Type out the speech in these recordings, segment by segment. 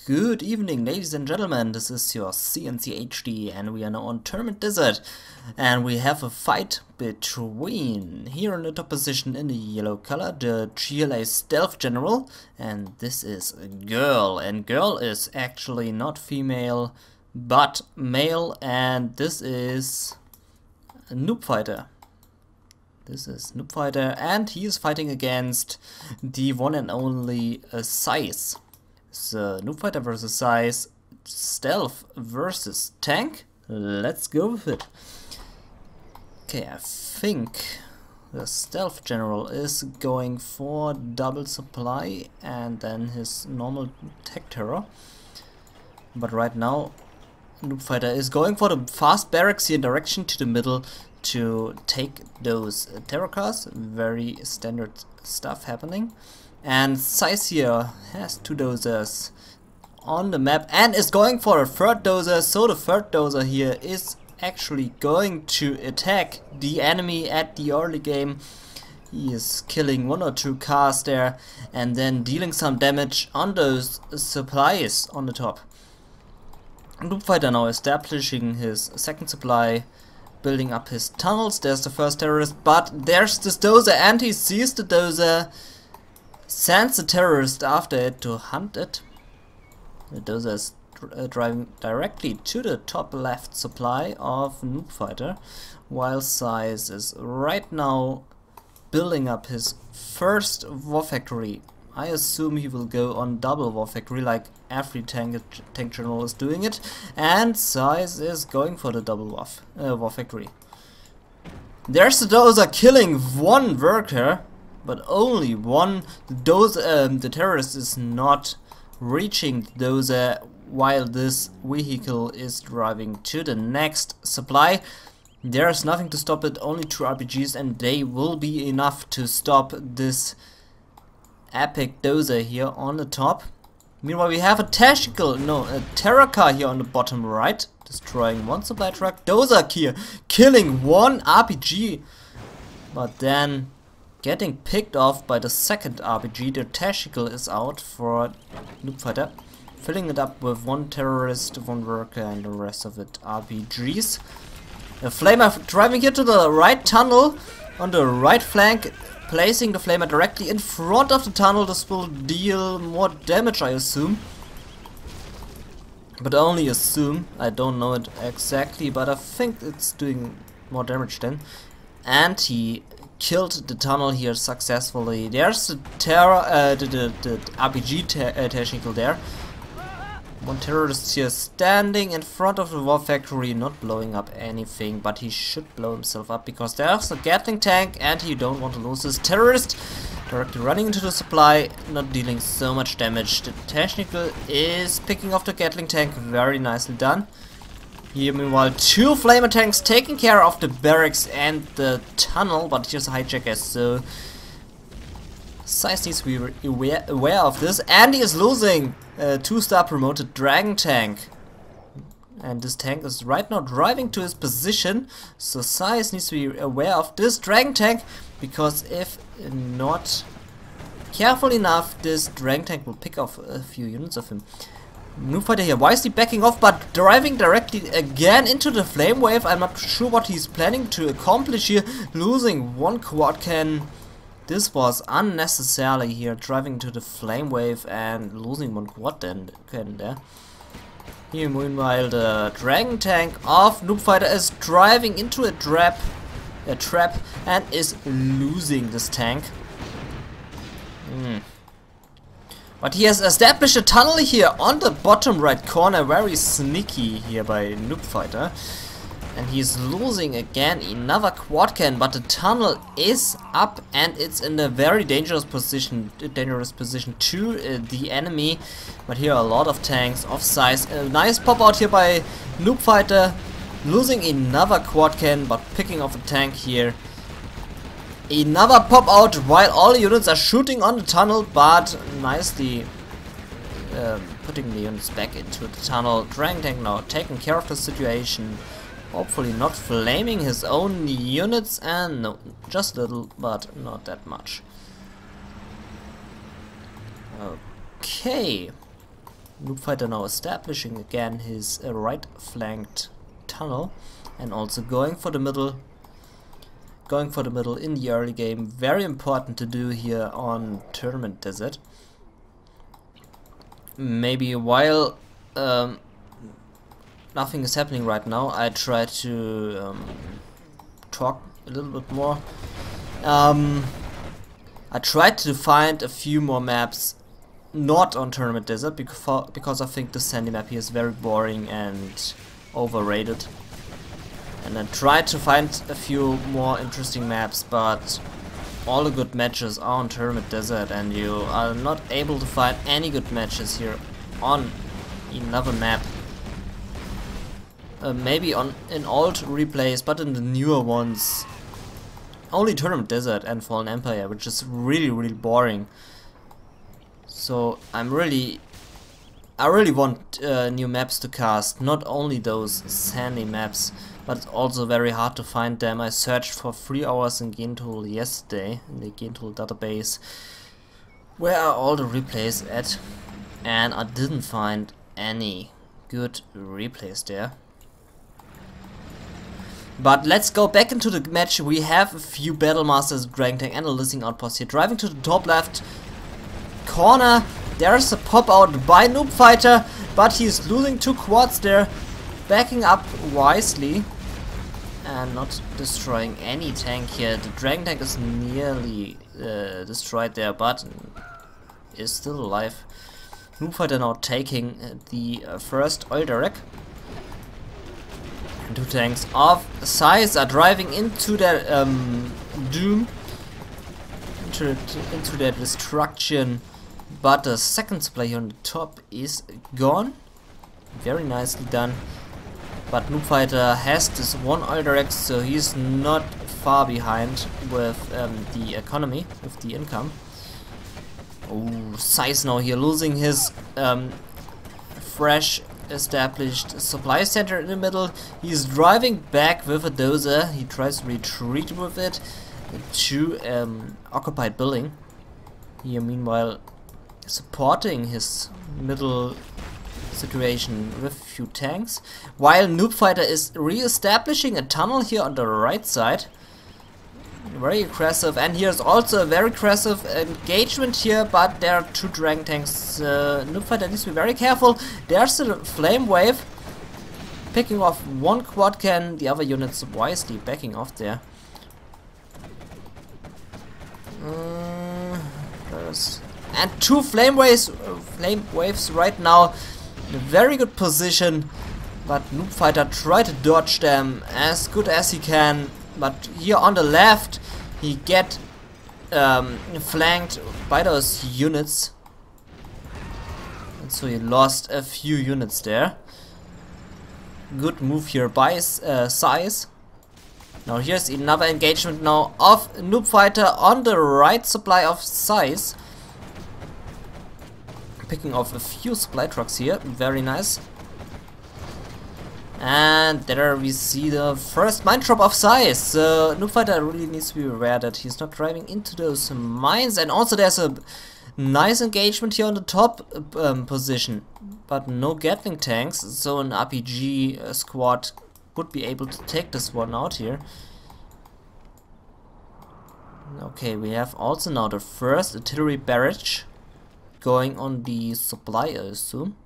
Good evening, ladies and gentlemen. This is your cncHD, and we are now on Tournament Desert, and we have a fight between, here in the top position in the yellow color, the GLA Stealth General, and this is a girl, and girl is actually not female but male, and this is a Noobfighter. This is Noobfighter, and he is fighting against the one and only SiZe. So, Noobfighter versus SiZe, Stealth versus Tank. Let's go with it. Okay, I think the Stealth General is going for double supply and then his normal tech terror. But right now, Noobfighter is going for the fast barracks here in direction to the middle to take those terror cars. Very standard stuff happening. And SiZe here has two dozers on the map and is going for a third dozer, so the third dozer here is actually going to attack the enemy at the early game. He is killing one or two cars there and then dealing some damage on those supplies on the top. Noobfighter now establishing his second supply, building up his tunnels. There's the first terrorist, but there's this dozer and he sees the dozer, sends the terrorist after it to hunt it. The dozer is driving directly to the top left supply of Noobfighter, while SiZe is right now building up his first war factory. I assume he will go on double war factory like every tank general is doing it, and SiZe is going for the double war factory. There's the dozer killing one worker, but only one. The terrorist is not reaching the dozer while this vehicle is driving to the next supply. There's nothing to stop it, only two RPGs, and they will be enough to stop this epic dozer here on the top. Meanwhile, we have a terror car here on the bottom right, destroying one supply truck. Dozer here killing one RPG, but then getting picked off by the second RPG. The tactical is out for Noobfighter, filling it up with one terrorist, one worker, and the rest of it RPGs. A flamer driving here to the right tunnel on the right flank, placing the flamer directly in front of the tunnel. This will deal more damage, I assume, but only assume. I don't know it exactly, but I think it's doing more damage then. And he killed the tunnel here successfully. There's the RPG technical there. One terrorist here standing in front of the war factory, not blowing up anything, but he should blow himself up because there's a Gatling tank and you don't want to lose this terrorist. Directly running into the supply, not dealing so much damage. The technical is picking off the Gatling tank, very nicely done. Here, meanwhile, two flamer tanks taking care of the barracks and the tunnel, but here's a hijacker, so SiZe needs to be aware of this, and he is losing a 2-star promoted Dragon tank. And this tank is right now driving to his position, so SiZe needs to be aware of this Dragon tank, because if not careful enough, this Dragon tank will pick off a few units of him. Noobfighter here wisely backing off, but driving directly again into the flame wave. I'm not sure what he's planning to accomplish here, losing one quad cannon. This was unnecessarily here, driving to the flame wave and losing one quad cannon there. Here, meanwhile, the Dragon tank of Noobfighter is driving into a trap, and is losing this tank. But he has established a tunnel here on the bottom right corner, very sneaky here by Noobfighter. And he's losing again another quad cannon, but the tunnel is up and it's in a very dangerous position to the enemy. But here are a lot of tanks of SiZe. A nice pop out here by Noobfighter, losing another quad cannon, but picking off a tank here. Another pop out while all the units are shooting on the tunnel, but nicely putting the units back into the tunnel. Dragon tank now taking care of the situation. Hopefully not flaming his own units, and no, just a little, but not that much. Okay. Noobfighter now establishing again his right flanked tunnel and also going for the middle. Going for the middle in the early game. Very important to do here on Tournament Desert. Maybe while nothing is happening right now, I try to talk a little bit more. I tried to find a few more maps not on Tournament Desert because I think the sandy map here is very boring and overrated. And I tried to find a few more interesting maps, but all the good matches are on Tournament Desert and you are not able to find any good matches here on another map. Maybe in old replays, but in the newer ones only Tournament Desert and Fallen Empire, which is really boring. So I really want new maps to cast, not only those sandy maps, but it's also very hard to find them. I searched for 3 hours in Gentool yesterday, in the Gentool database, where are all the replays at, and I didn't find any good replays there. But let's go back into the match. We have a few Battle Masters, Dragon Tank and a Listening Outpost here. Driving to the top left corner, there's a pop out by Noobfighter, but he's losing 2 quads there. Backing up wisely and not destroying any tank here. The Dragon Tank is nearly destroyed there, but is still alive. Noobfighter now taking the first oil derrick. 2 tanks of SiZe are driving into their doom, into their destruction, but the second supply here on the top is gone. Very nicely done. But Noobfighter has this 1 oil derrick, so he's not far behind with the economy, with the income. Oh, SiZe now here losing his fresh established supply center in the middle. He's driving back with a dozer. He tries to retreat with it to occupied building. Here meanwhile supporting his middle situation with a few tanks, while Noobfighter is re-establishing a tunnel here on the right side. Very aggressive, and here's also a very aggressive engagement here, but there are 2 Dragon Tanks. Noobfighter needs to be very careful. There's a flame wave picking off 1 quad cannon, the other units wisely backing off there. And 2 flame waves right now in a very good position, but Noobfighter tried to dodge them as good as he can. But here on the left, he get flanked by those units, and so he lost a few units there. Good move here by SiZe. Now here's another engagement now of Noobfighter on the right supply of SiZe, picking off a few supply trucks here. Very nice. And there we see the first mine drop of SiZe. So Noobfighter really needs to be aware that he's not driving into those mines. And also there's a nice engagement here on the top position, but no Gatling tanks, so an RPG squad would be able to take this one out here. Okay, we have also now the first artillery barrage going on the supply, I assume.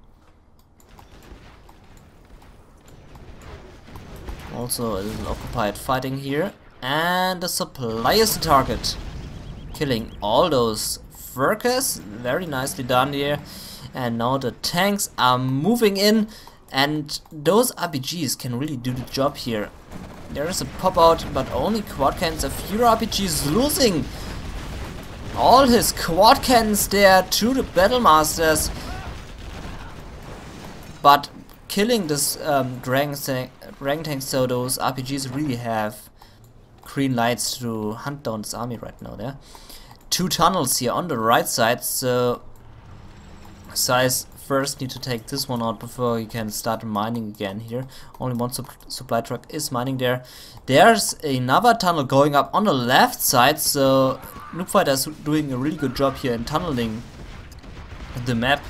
Also a little occupied fighting here, and the supply is the target, killing all those workers. Very nicely done here. And now the tanks are moving in, and those RPGs can really do the job here. There is a pop out, but only quad cannons. A few RPGs losing all his quad cannons there to the Battle Masters, but killing this Dragon Tank, so those RPGs really have green lights to hunt down this army right now there. 2 tunnels here on the right side, so SiZe first need to take this one out before he can start mining again here. Only 1 supply truck is mining there. There's another tunnel going up on the left side, so Noobfighter is doing a really good job here in tunneling the map.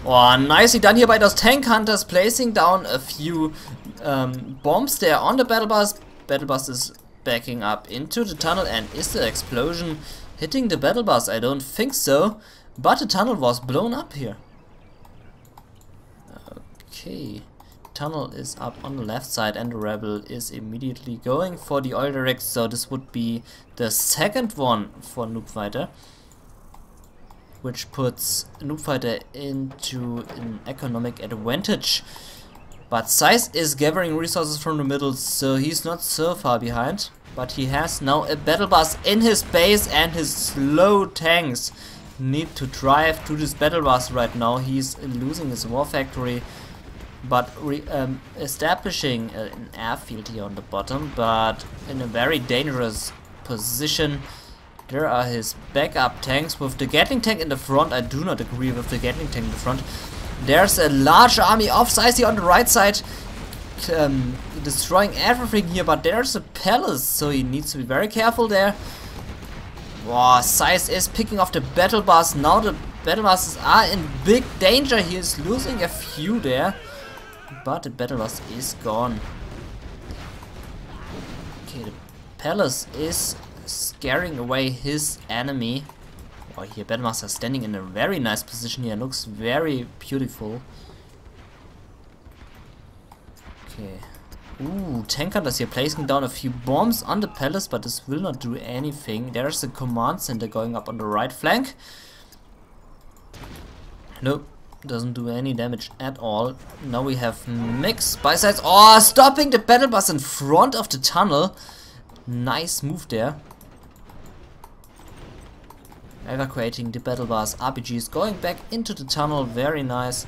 Oh, nicely done here by those tank hunters, placing down a few bombs there on the battle bus. Battle bus is backing up into the tunnel, and is the explosion hitting the battle bus? I don't think so, but the tunnel was blown up here. Okay, tunnel is up on the left side, and the rebel is immediately going for the oil derrick, so this would be the second one for Noobfighter, which puts Noobfighter into an economic advantage. But SiZe is gathering resources from the middle, so he's not so far behind. But he has now a battle bus in his base, and his slow tanks need to drive through this battle bus right now. He's losing his war factory, but establishing an airfield here on the bottom, but in a very dangerous position. There are his backup tanks with the Gatling tank in the front. I do not agree with the Gatling tank in the front. There's a large army of SiZe on the right side, destroying everything here, but there's a palace, so he needs to be very careful there. Wow, SiZe is picking off the battle bus. Now the battle buses are in big danger. He is losing a few there, but the battle bus is gone. Okay, the palace is scaring away his enemy. Oh, here Battlemaster standing in a very nice position here, looks very beautiful. Okay. Ooh, tank hunters here placing down a few bombs on the palace, but this will not do anything. There's a command center going up on the right flank. Nope, doesn't do any damage at all. Now we have mix by sides. Oh, stopping the battle bus in front of the tunnel. Nice move there. Evacuating the battle bus. RPGs going back into the tunnel. Very nice.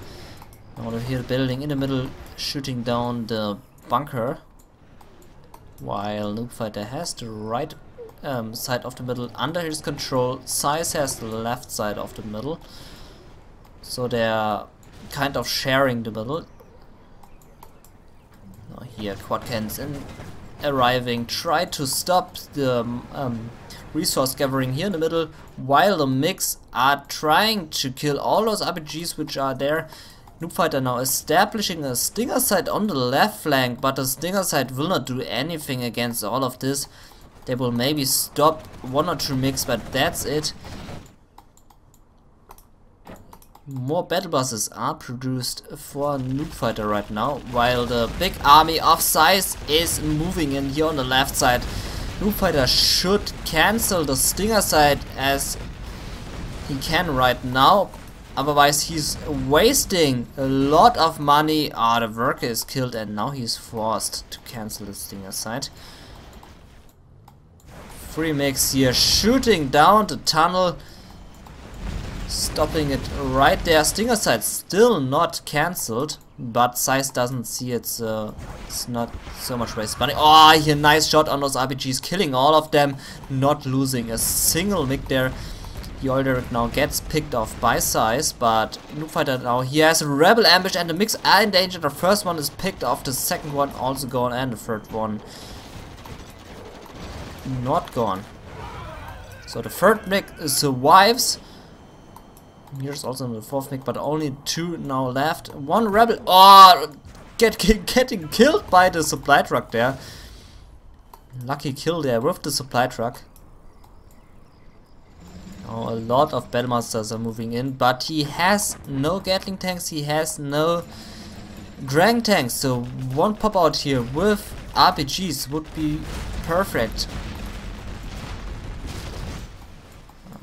Now we hear the building in the middle shooting down the bunker, while Noobfighter has the right side of the middle under his control. SiZe has the left side of the middle, so they're kind of sharing the middle. Now here quad cannons arriving, try to stop the resource gathering here in the middle, while the mix are trying to kill all those RPGs which are there. Noobfighter now establishing a stinger site on the left flank, but the stinger site will not do anything against all of this. They will maybe stop one or two mix, but that's it. More battle buses are produced for Noobfighter right now, while the big army of SiZe is moving in here on the left side. Noobfighter should cancel the stinger site as he can right now. Otherwise he's wasting a lot of money. Ah, the worker is killed, and now he's forced to cancel the stinger site. Free mix here shooting down the tunnel, stopping it right there. Stinger site still not cancelled, but SiZe doesn't see it, so it's not so much waste money. Oh, here nice shot on those RPGs, killing all of them, not losing a single mic there. The oil derrick now gets picked off by SiZe, but Noobfighter now, he has a rebel ambush, and the mix are in danger. The first one is picked off, the second one also gone, and the third one not gone. So the third mic survives. Here's also the fourth mic, but only two now left. One rebel, oh, getting killed by the supply truck there. Lucky kill there with the supply truck. Oh, a lot of Battlemasters are moving in, but he has no Gatling tanks, he has no Dragon tanks, so one pop out here with RPGs would be perfect.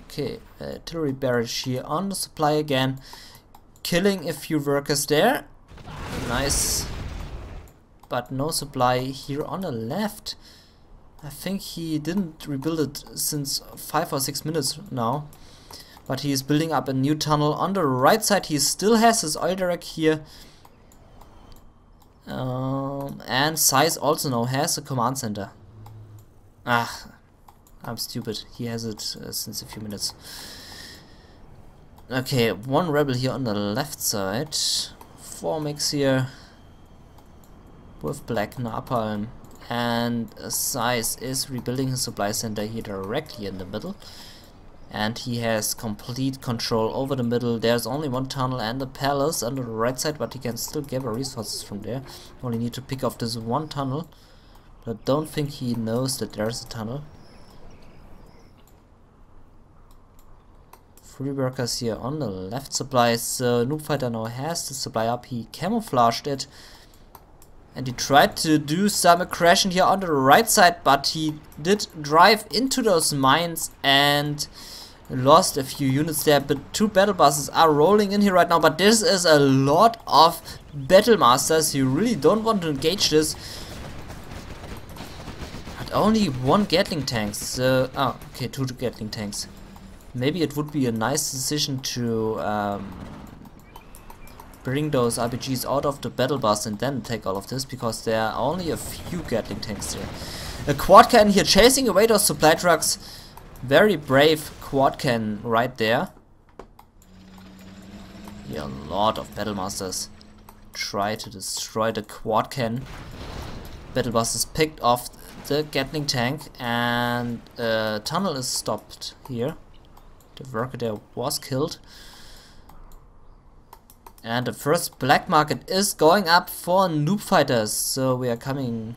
Okay, artillery barrage here on the supply again, killing a few workers there. Nice, but no supply here on the left. I think he didn't rebuild it since 5 or 6 minutes now, but he is building up a new tunnel on the right side. He still has his oil derrick here, and SiZe also now has a command center. Ah, I'm stupid, he has it since a few minutes. Okay, one rebel here on the left side, 4 mix here with black napalm. And SiZe is rebuilding his supply center here directly in the middle. and he has complete control over the middle. There's only one tunnel and a palace on the right side, but he can still gather resources from there. Only need to pick off this one tunnel, but I don't think he knows that there's a tunnel. 3 workers here on the left supply, so Noobfighter now has the supply up. He camouflaged it and he tried to do some aggression here on the right side, but he did drive into those mines and lost a few units there. But 2 battle buses are rolling in here right now, but this is a lot of battle masters. You really don't want to engage this. But only 1 Gatling tank, so okay, 2 Gatling tanks. Maybe it would be a nice decision to bring those RPGs out of the battle bus and then take all of this, because there are only a few Gatling tanks here. A quad cannon here chasing away those supply trucks. Very brave quad cannon right there. Here a lot of battle masters try to destroy the quad cannon. Battle bus is picked off the Gatling tank, and tunnel is stopped here. The worker there was killed. And the first black market is going up for Noobfighters. So we are getting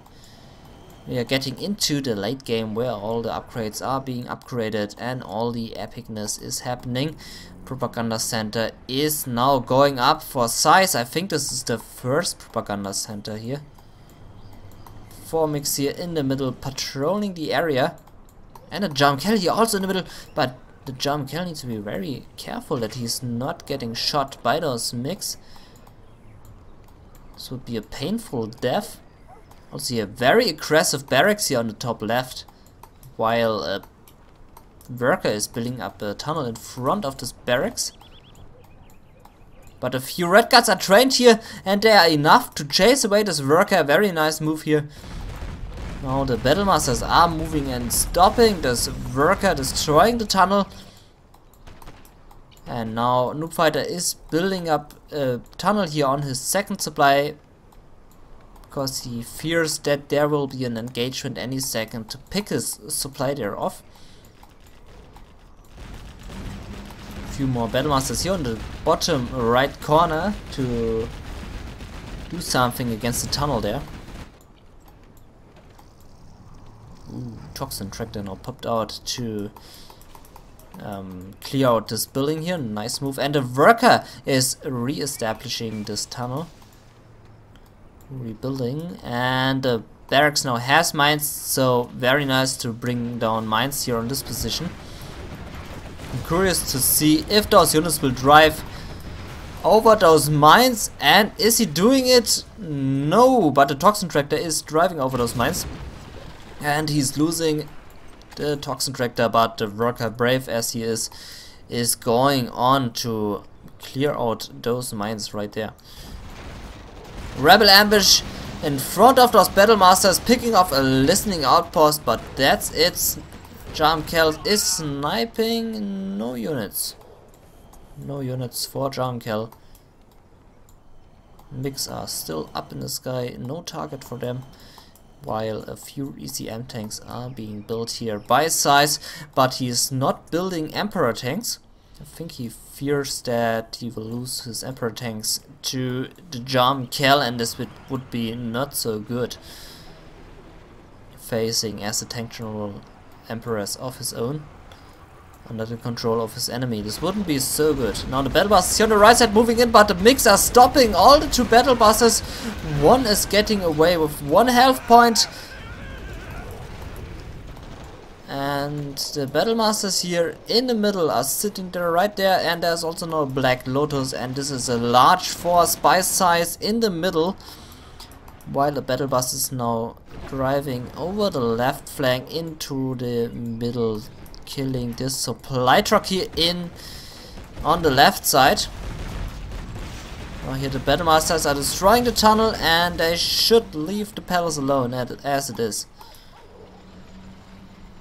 into the late game where all the upgrades are being upgraded and all the epicness is happening. Propaganda center is now going up for SiZe. I think this is the first propaganda center here. 4 mix here in the middle, patrolling the area. And a jump kill here also in the middle, but the jump kill needs to be very careful that he's not getting shot by those mix. This would be a painful death. Also a very aggressive barracks here on the top left, while a worker is building up a tunnel in front of this barracks. But a few red guards are trained here, and they are enough to chase away this worker. Very nice move here. Now the battle masters are moving and stopping this worker destroying the tunnel. And now Noobfighter is building up a tunnel here on his second supply, because he fears that there will be an engagement any second to pick his supply there off. A few more battle masters here on the bottom right corner to do something against the tunnel there. Ooh, toxin tractor now popped out to clear out this building here. Nice move. And the worker is re-establishing this tunnel. Rebuilding. And the barracks now has mines, so very nice to bring down mines here on this position. I'm curious to see if those units will drive over those mines, and is he doing it? No, but the toxin tractor is driving over those mines. And he's losing the toxin tractor, but the worker, brave as he is going on to clear out those mines right there. Rebel ambush in front of those battle masters, picking off a listening outpost, but that's it. Jamkel is sniping. No units. No units for Jamkel. Mix are still up in the sky, no target for them. While a few ECM tanks are being built here by SiZe, but he is not building Emperor tanks. I think he fears that he will lose his Emperor tanks to the Jamkel, and this would be not so good. Facing as a tank general Emperors of his own, under the control of his enemy. This wouldn't be so good. Now the battle buses here on the right side moving in, but the mix are stopping all the 2 battle buses. One is getting away with 1 health point. And the battle masters here in the middle are sitting there right there, and there's also no Black Lotus, and this is a large force by SiZe in the middle. While the battle bus is now driving over the left flank into the middle, killing this supply truck here in on the left side. Now here the battle masters are destroying the tunnel, and they should leave the palace alone as it is,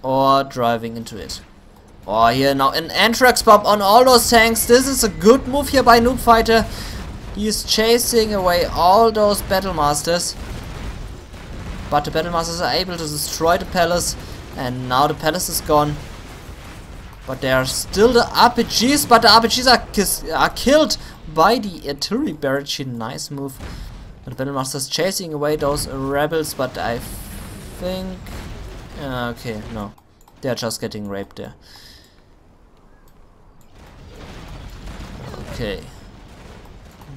or driving into it. Or here now an Anthrax bomb on all those tanks. This is a good move here by Noobfighter. He's chasing away all those battle masters, but the battle masters are able to destroy the palace, and now the palace is gone. But there are still the RPGs, but the RPGs are killed by the artillery barrage. Nice move. The Battlemaster's chasing away those rebels, but I think... okay, no. They're just getting raped there. Okay.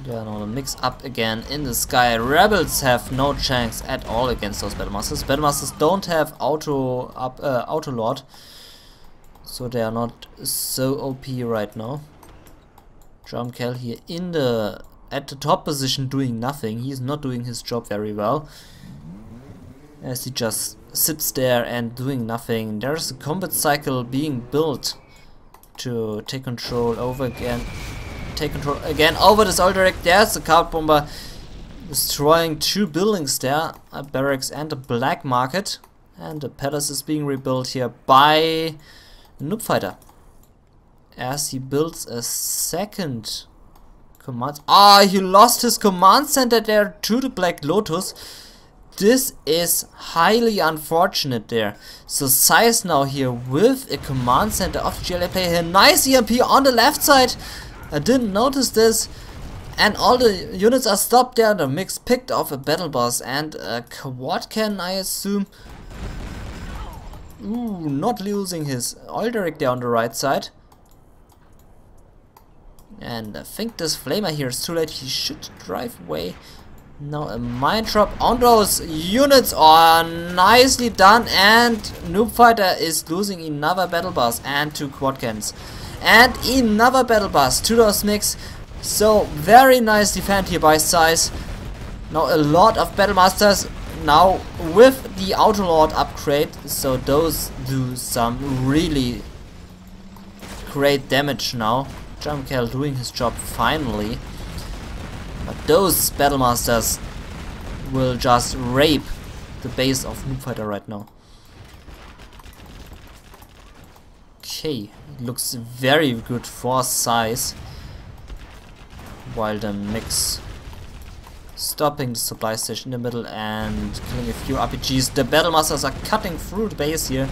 They're now mix up again in the sky. Rebels have no chance at all against those Battlemasters. Battlemasters don't have auto lord, so they are not so OP right now. Drumkel here at the top position doing nothing. He's not doing his job very well, as he just sits there and doing nothing. There's a combat cycle being built to take control again over this oil direct. There's the cloud bomber destroying 2 buildings there, a barracks and a black market, and the palace is being rebuilt here by Noobfighter as he builds a second command. He lost his command center there to the Black Lotus. This is highly unfortunate there. So SiZe now here with a command center of the GLA player here. Nice EMP on the left side. I didn't notice this. And all the units are stopped there. The mix picked off a battle boss and a quad cannon, I assume. Ooh, not losing his oil direct there on the right side. And I think this flamer here is too late. He should drive away. Now a mine drop on those units. Nicely done. And Noobfighter is losing another battle boss and 2 quad cannons. And another battle boss to those mix. So very nice defend here by SiZe. Now a lot of Battlemasters now with the Autolord upgrade. So those do some really great damage now. Drumkel doing his job finally. But those Battlemasters will just rape the base of Noobfighter right now. Okay, it looks very good for SiZe. While the mix stopping the supply station in the middle and killing a few RPGs. The Battlemasters are cutting through the base here.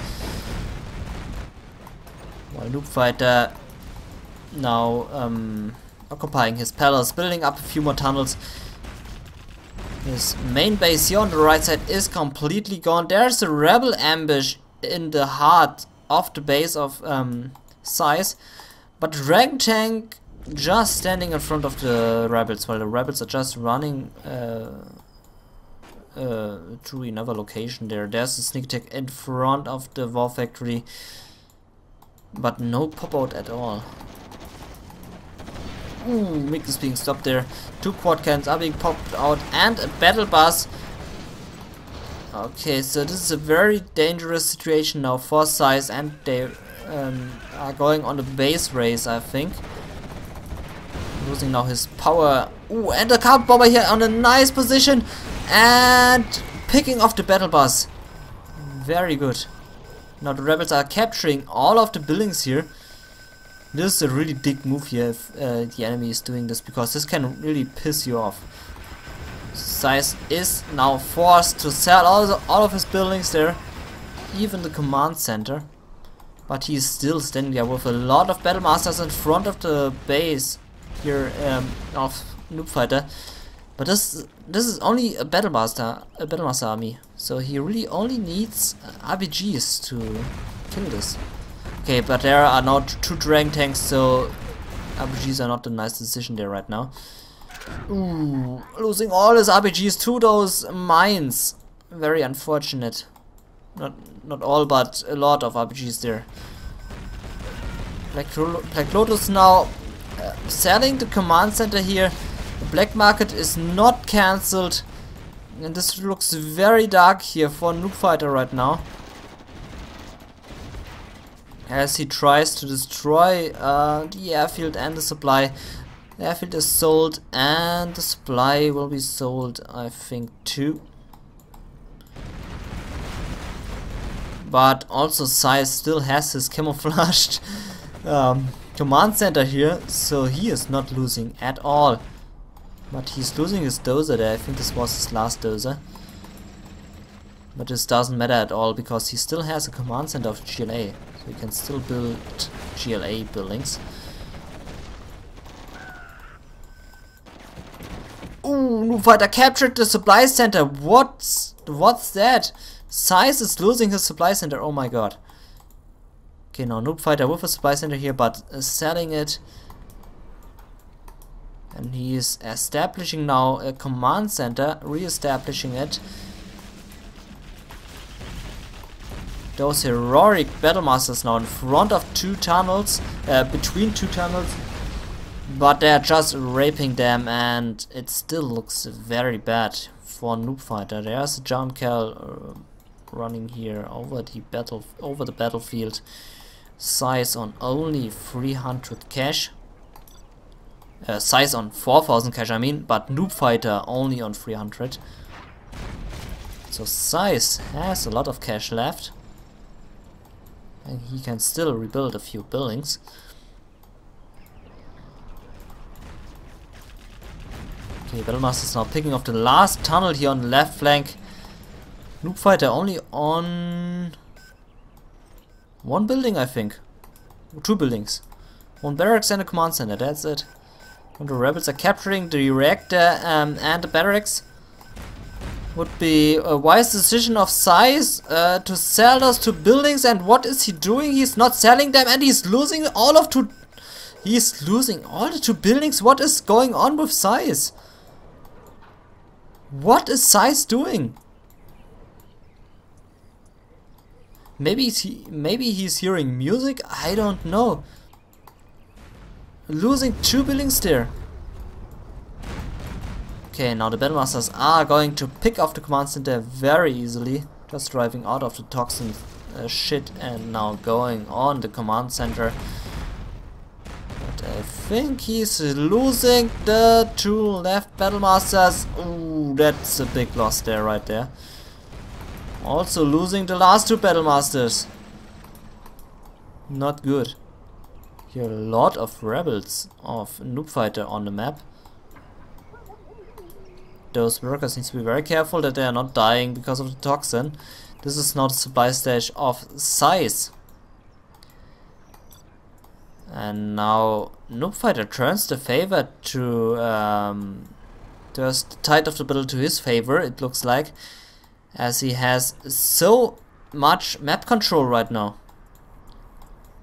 While Noobfighter now occupying his palace, building up a few more tunnels. His main base here on the right side is completely gone. There's a rebel ambush in the heart of the base of SiZe, but Dragon Tank just standing in front of the rebels, while the rebels are just running to another location there. There's a sneak attack in front of the war factory, but no pop out at all. Ooh, Mick is being stopped there. 2 quad cannons are being popped out and a battle bus. Okay, so this is a very dangerous situation now for SiZe, and they are going on a base race, I think. Losing now his power. Ooh, and a cloud bomber here on a nice position and picking off the battle bus. Very good. Now the rebels are capturing all of the buildings here. This is a really big move here if the enemy is doing this, because this can really piss you off. SiZe is now forced to sell all of his buildings there, even the command center. But he's still standing there with a lot of Battlemasters in front of the base here of Noobfighter. But this is only a Battlemaster army, so he really only needs RPGs to kill this. Okay, but there are now 2 Dragon Tanks, so RPGs are not a nice decision there right now. Ooh, losing all his RPGs to those mines. Very unfortunate. Not all, but a lot of RPGs there. Black Lotus now selling the command center here. The black market is not cancelled. And this looks very dark here for Noobfighter right now, as he tries to destroy the airfield and the supply. The airfield is sold and the supply will be sold, I think, too. But also SiZe still has his camouflaged command center here, so he is not losing at all. But he's losing his dozer there. I think this was his last dozer. But this doesn't matter at all, because he still has a command center of GLA. We can still build GLA buildings. Ooh, Noobfighter captured the supply center. What's that? SiZe is losing his supply center. Oh my god. Okay, now Noobfighter with a supply center here, but selling it. And he is establishing now a command center, re-establishing it. Those heroic Battlemasters now in front of two tunnels, between two tunnels. But they're just raping them, and it still looks very bad for Noobfighter. There's a Gentool running here over the battlefield. SiZe on only 300 cash. SiZe on 4000 cash, I mean, but Noobfighter only on 300. So SiZe has a lot of cash left, and he can still rebuild a few buildings. Okay, Battlemaster is now picking off the last tunnel here on the left flank. Noobfighter only on one building, I think. Two buildings. One barracks and a command center, that's it. And the rebels are capturing the reactor and the barracks. Would be a wise decision of SiZe to sell those two buildings, and what is he doing? He's not selling them, and he's losing all of two. He's losing all the two buildings. What is going on with SiZe? What is SiZe doing? Maybe he's hearing music? I don't know. Losing two buildings there. Okay, now the Battlemasters are going to pick off the command center very easily. Just driving out of the toxin shit and now going on the command center. But I think he's losing the two left Battlemasters. Ooh, that's a big loss there, right there. Also losing the last two Battlemasters. Not good. Here are a lot of rebels of Noobfighter on the map. Those workers need to be very careful that they are not dying because of the toxin. This is not a supply stage of SiZe. And now Noobfighter turns the favor to turns the tide of the battle to his favor, it looks like, as he has so much map control right now.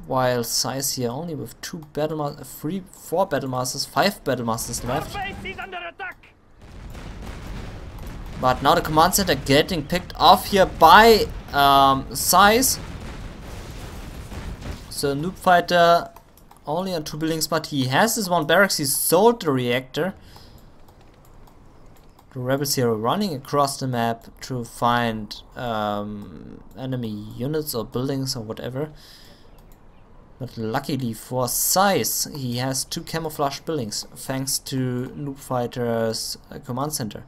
While SiZe here only with four Battlemasters, 5 Battlemasters left. But now the command center getting picked off here by SiZe. So Noobfighter only on 2 buildings, but he has this one barracks. He sold the reactor. The rebels here are running across the map to find enemy units or buildings or whatever. But luckily for SiZe, he has 2 camouflage buildings thanks to Noobfighter's command center.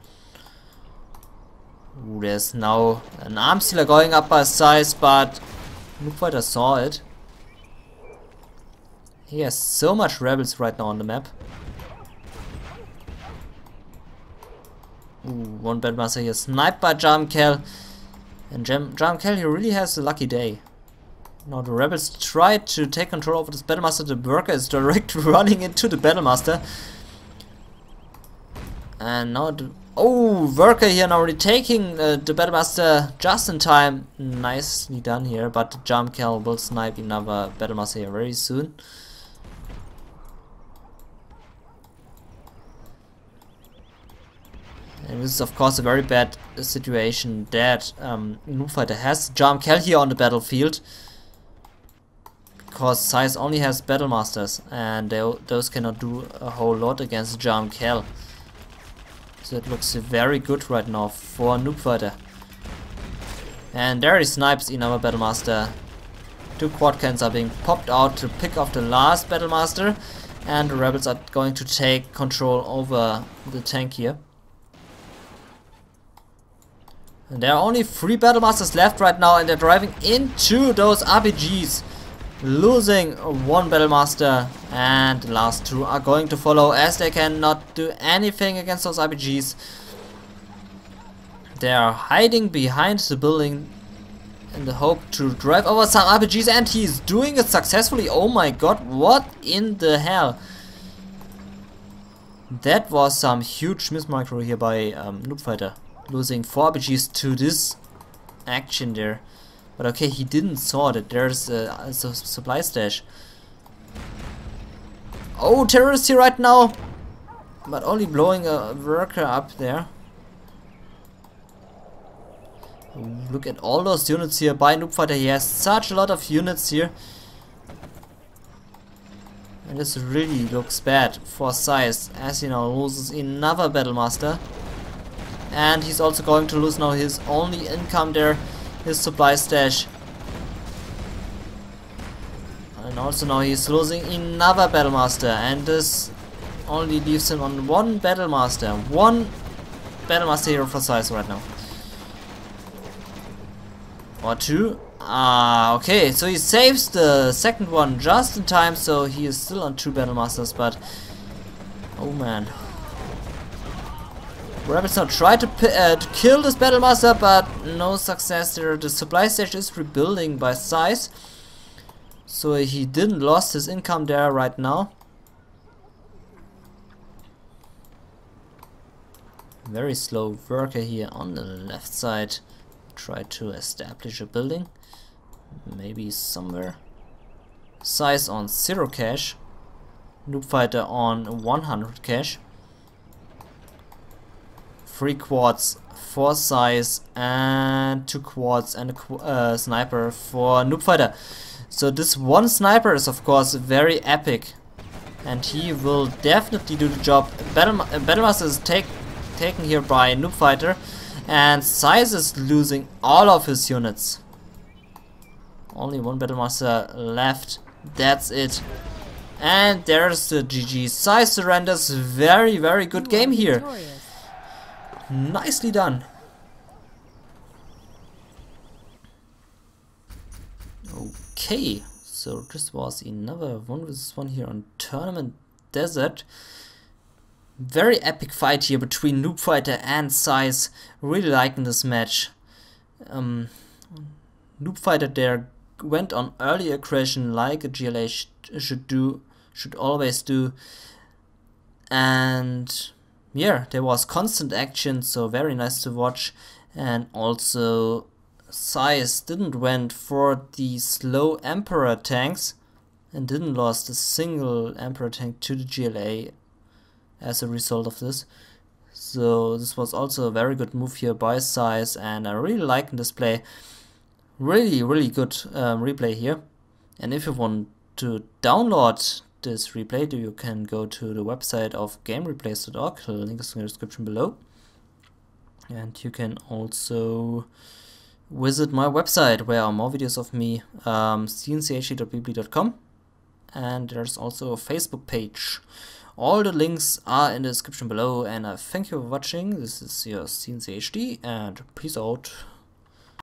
Ooh, there's now an arm stealer going up by SiZe, but Noobfighter saw it. He has so much rebels right now on the map. Ooh, one Battlemaster here sniped by Gentool. And Gentool here really has a lucky day. Now the rebels try to take control over this Battlemaster. The worker is direct running into the Battlemaster. And now the worker here now retaking the Battlemaster just in time. Nicely done here, but Gentool will snipe another Battlemaster here very soon. And this is of course a very bad situation that Noobfighter has Gentool here on the battlefield. Because SiZe only has Battlemasters, and those cannot do a whole lot against Gentool. So it looks very good right now for Noobfighter. And there he snipes another Battlemaster. 2 quad cannons are being popped out to pick off the last Battlemaster, and the rebels are going to take control over the tank here. And there are only 3 Battlemasters left right now, and they're driving into those RPGs. Losing 1 Battlemaster, and the last 2 are going to follow as they cannot do anything against those RPGs. They are hiding behind the building in the hope to drive over some RPGs, and he's doing it successfully. Oh my god, what in the hell? That was some huge mismicro here by Noobfighter, losing 4 RPGs to this action there. But okay, he didn't saw that there's a supply stash. Oh, terrorists here right now, but only blowing a worker up there. Look at all those units here by Noobfighter. He has such a lot of units here. And this really looks bad for SiZe, as he now loses another Battlemaster. And he's also going to lose now his only income there, his supply stash. And also now he's losing another Battlemaster, and this only leaves him on one Battlemaster. One Battlemaster hero for SiZe right now. Or two. Okay, so he saves the second one just in time, so he is still on 2 Battlemasters, but oh man. Rabbits now try to kill this Battlemaster, but no success there. The supply station is rebuilding by SiZe, so he didn't lost his income there right now. Very slow worker here on the left side. Try to establish a building, maybe somewhere. SiZe on 0 cash, Noobfighter on 100 cash. 3 quads for SiZe and 2 quads and a sniper for Noobfighter. So this one sniper is of course very epic, and he will definitely do the job. Battlemaster is taken here by Noobfighter, and SiZe is losing all of his units. Only one Battlemaster left. That's it. And there's the GG. SiZe surrenders. Very, very good game here. Nicely done. Okay, so this was another 1v1 here on Tournament Desert. Very epic fight here between Noobfighter and SiZe. Really liking this match. Noobfighter there went on early aggression like a GLA should always do. And yeah, there was constant action, so very nice to watch. And also SiZe didn't went for the slow Emperor tanks and didn't lost a single Emperor tank to the GLA as a result of this. So this was also a very good move here by SiZe, and I really like this play. Really good replay here. And if you want to download this replay, you can go to the website of gamereplays.org. The link is in the description below. And you can also visit my website where are more videos of me, cncHD.bbly.com, and there's also a Facebook page. All the links are in the description below, and I thank you for watching. This is your cncHD, and peace out.